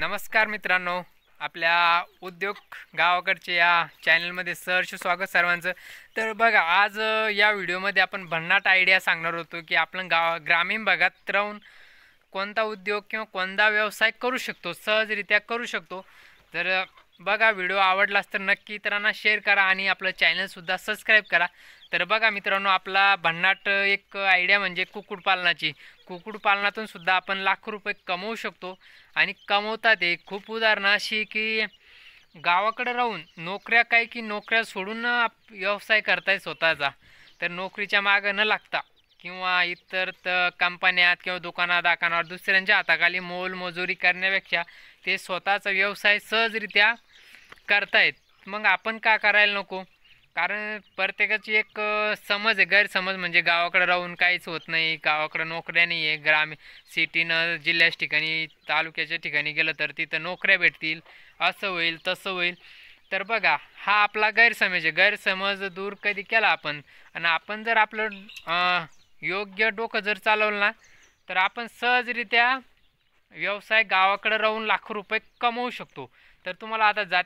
नमस्कार मित्रांनो, आपल्या उद्योग गावाकडचे या चॅनलमध्ये सहर्ष स्वागत सर्वांचं. तर बघा, आज या व्हिडिओमध्ये आपण भन्नाट आयडिया सांगणार होतो की आपण ग्रामीण भागात राहून कोणता उद्योग किंवा कोणता व्यवसाय करू शकतो, सहजरित्या करू शकतो. जर बघा व्हिडिओ आवडलास तर नक्की इतरांना शेअर करा आणि आपलं चॅनलसुद्धा सबस्क्राईब करा. तर बघा मित्रांनो, आपला भन्नाट एक आयडिया म्हणजे कुक्कुटपालनाची. कुक्कुटपालनातून सुद्धा आपण लाखो रुपये कमवू शकतो आणि कमवतात. ते खूप उदाहरणं अशी की गावाकडे राहून नोकऱ्या काय की नोकऱ्या सोडून व्यवसाय करताय स्वतःचा. तर नोकरीच्या मागं न लागता किंवा इतर कंपन्यात किंवा दुकानात दुसऱ्यांच्या हाताखाली मोलमजुरी करण्यापेक्षा ते स्वतःचा व्यवसाय सहजरित्या करतायत. मग आपण का करायला नको? कारण प्रत्येकाची एक समज आहे, गैरसमज म्हणजे गावाकडे राहून काहीच होत नाही, गावाकडे नोकऱ्या नाही आहे. ग्रामीण सिटीनं जिल्ह्याच्या ठिकाणी तालुक्याच्या ठिकाणी गेलं तर तिथं नोकऱ्या भेटतील, असं होईल तसं होईल. तर बघा, हा आपला गैरसमज आहे. गैरसमज दूर कधी केला आपण आणि आपण जर आपलं योग्य डोकं जर चालवलं ना, तर आपण सहजरित्या व्यवसाय गावाकडे राहून लाखो रुपये कमवू शकतो. तर तुम्हाला आता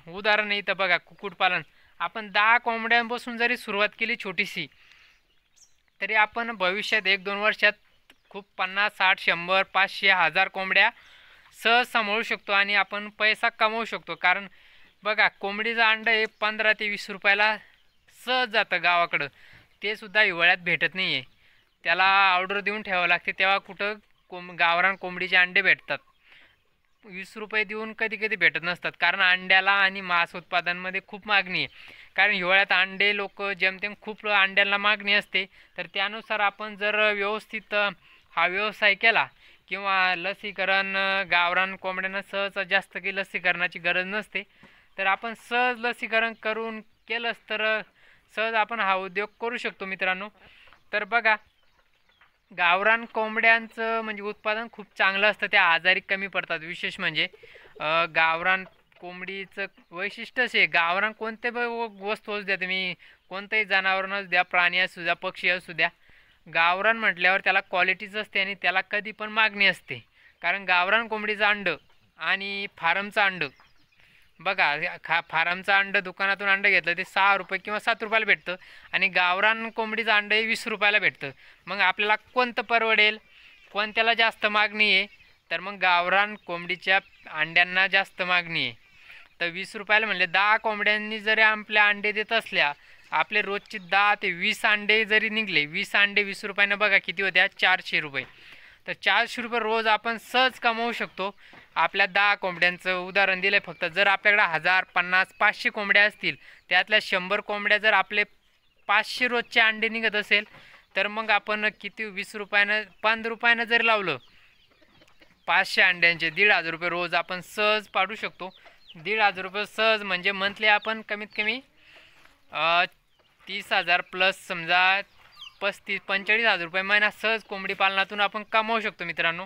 उदाहरण इथं बघा, कुक्कुटपालन. आपण 10 कोंबड्यांपासून जरी सुरुवात केली छोटीशी, तरी आपण भविष्यात 1-2 वर्षात खूप 50, 60, 100, 500, 1000 कोंबड्या सहज सांभाळू शकतो आणि आपण पैसा कमवू शकतो. कारण बघा, कोंबडीचं अंडं हे 15 ते 20 रुपयाला सहज जातं गावाकडं. ते सुद्धा हिवाळ्यात भेटत नाही आहे. त्याला ऑर्डर देऊन ठेवावं लागते, तेव्हा कुठं गावरान कोंबडीचे अंडे भेटतात. 20 रुपये देऊन कधी कधी भेटत नसतात, कारण अंड्याला आणि मांस उत्पादनामध्ये खूप मागणी आहे. कारण हिवाळ्यात अंडे लोक जेमतेम खूप अंड्याला मागणी असते. तर त्यानुसार आपण जर व्यवस्थित हा व्यवसाय केला किंवा लसीकरण, गावरान कोंबड्यांना सहज जास्त काही लसीकरणाची गरज नसते. तर आपण सहज लसीकरण करून केलंच तर सहज आपण हा उद्योग करू शकतो मित्रांनो. तर बघा, गावरान कोंबड्यांचं म्हणजे उत्पादन खूप चांगलं असतं, त्या आजारी कमी पडतात. विशेष म्हणजे गावरान कोंबडीचं वैशिष्ट्यच आहे, गावरान कोणते वस्तू असू द्या, तुम्ही कोणत्याही जनावरांनाच द्या, प्राणी असू द्या, पक्षी असू द्या, गावरान म्हटल्यावर त्याला क्वालिटीच असते आणि त्याला कधी पण मागणी असते. कारण गावरान कोंबडीचं अंडं आणि फार्मचं अंडं बघा, फार्मचं अंडं दुकानातून अंडं घेतलं ते 6 रुपये किंवा 7 रुपयाला भेटतं आणि गावरान कोंबडीचं अंडं हे 20 रुपयाला भेटतं. मग आपल्याला कोणतं परवडेल, कोणत्याला जास्त मागणी आहे? तर मग गावरान कोंबडीच्या अंड्यांना जास्त मागणी आहे. तर 20 रुपयाला म्हणले 10 कोंबड्यांनी जरी आपल्या अंडे देत असल्या, आपले रोजचे 10 ते 20 अंडे जरी निघले, 20 अंडे 20 रुपयानं बघा किती होत्या, 400 रुपये. तर 400 रुपये रोज आपण सहज कमवू शकतो. आपल्या 10 कोंबड्यांचं उदाहरण दिलं आहे फक्त. जर आपल्याकडे 1000, 50, 500 कोंबड्या असतील, त्यातल्या 100 कोंबड्या जर आपले 500 रोजचे अंडे निघत असेल, तर मग आपण किती 20 रुपयानं 15 रुपयानं जर लावलं 500 अंड्यांचे 1,500 रुपये रोज आपण सहज पाडू शकतो. 1,500 रुपये सहज म्हणजे मंथली आपण कमीत कमी 30,000 प्लस समजा 35-45,000 रुपये महिना सहज कोंबडी पालनातून आपण कमवू शकतो मित्रांनो.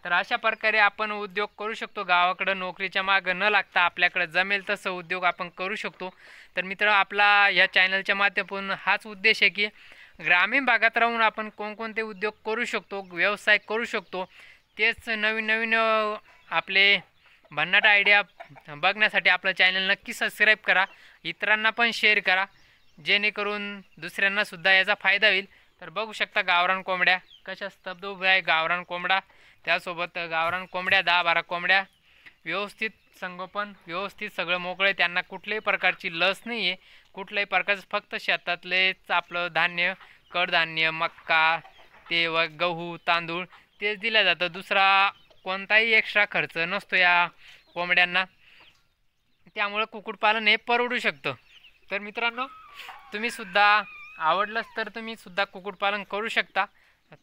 तर अशा प्रकारे आपण उद्योग करू शकतो. गावाकडं नोकरीच्या मागं न लागता आपल्याकडे जमेल तसं उद्योग आपण करू शकतो. तर मित्र, आपला या चॅनलच्या माध्यमातून हाच उद्देश आहे की ग्रामीण भागात राहून आपण कोणकोणते उद्योग करू शकतो, व्यवसाय करू शकतो, तेच नवीन नवीन आपले भन्नाट आयडिया बघण्यासाठी आपलं चॅनल नक्की सबस्क्राईब करा, इतरांना पण शेअर करा, जेणेकरून दुसऱ्यांनासुद्धा याचा फायदा होईल. तर बघू शकता गावरान कोंबड्या कशा स्तब्ध उभ्या आहे. गावरान कोंबडा, त्यासोबत गावरान कोंबड्या 10-12 कोंबड्या, व्यवस्थित संगोपन, व्यवस्थित सगळं मोकळे. त्यांना कुठल्याही प्रकारची लस नाही आहे, कुठल्याही प्रकारचं, फक्त शेतातलेच आपलं धान्य, कडधान्य, मक्का, ते गहू, तांदूळ तेच दिलं जातं. दुसरा कोणताही एक्स्ट्रा खर्च नसतो या कोंबड्यांना. त्यामुळे कुक्कुटपालन हे परवडू शकतं. तर मित्रांनो, तुम्हीसुद्धा आवडलंच तर तुम्हीसुद्धा कुक्कुटपालन करू शकता.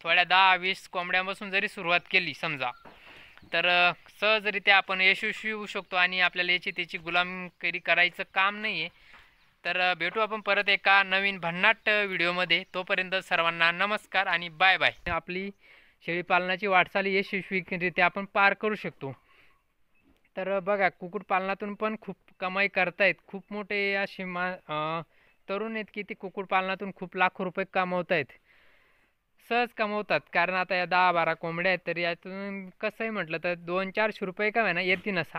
थोड्या 10-20 कोंबड्यांपासून जरी सुरुवात केली समजा, तर सहजरित्या आपण यशस्वी होऊ शकतो आणि आपल्याला याची त्याची गुलामगिरी करायचं काम नाही आहे. तर भेटू आपण परत एका नवीन भन्नाट व्हिडिओमध्ये. तोपर्यंत सर्वांना नमस्कार आणि बाय बाय. आपली शेळीपालनाची वाटचाल यशस्वीरित्या आपण पार करू शकतो. तर बघा, कुक्कुटपालनातून पण खूप कमाई करतायत. खूप मोठे असे तरुण आहेत की ते कुक्कुटपालनातून खूप लाखो रुपये कमवत आहेत. सहज कमवतात. कारण आता या 10-12 कोंबड्या आहेत, तर यातून कसंही म्हटलं तर 200-400 का होईना येतीलच.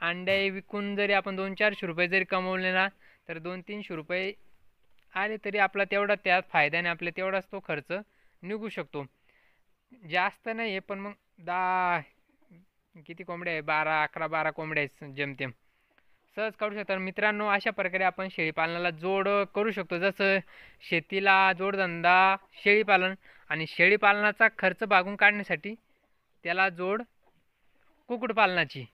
अंडे विकून जरी आपण 200-400 जरी कमवले ना, तर 200-300 आले तरी आपला तेवढा त्यात फायद्याने आपल्या तेवढाच तो खर्च निघू शकतो. जास्त नाही आहे, पण मग 10 किती कोंबड्या आहे, 11-12 कोंबड्या आहेत जेमतेम. सहज काढू शकता. मित्रांनो, अशा प्रकारे आपण शेळीपालनाला जोड करू शकतो. जसं शेतीला जोडधंदा शेळीपालन, आणि शेळीपालनाचा खर्च भागून काढण्यासाठी त्याला जोड कुक्कुटपालनाची.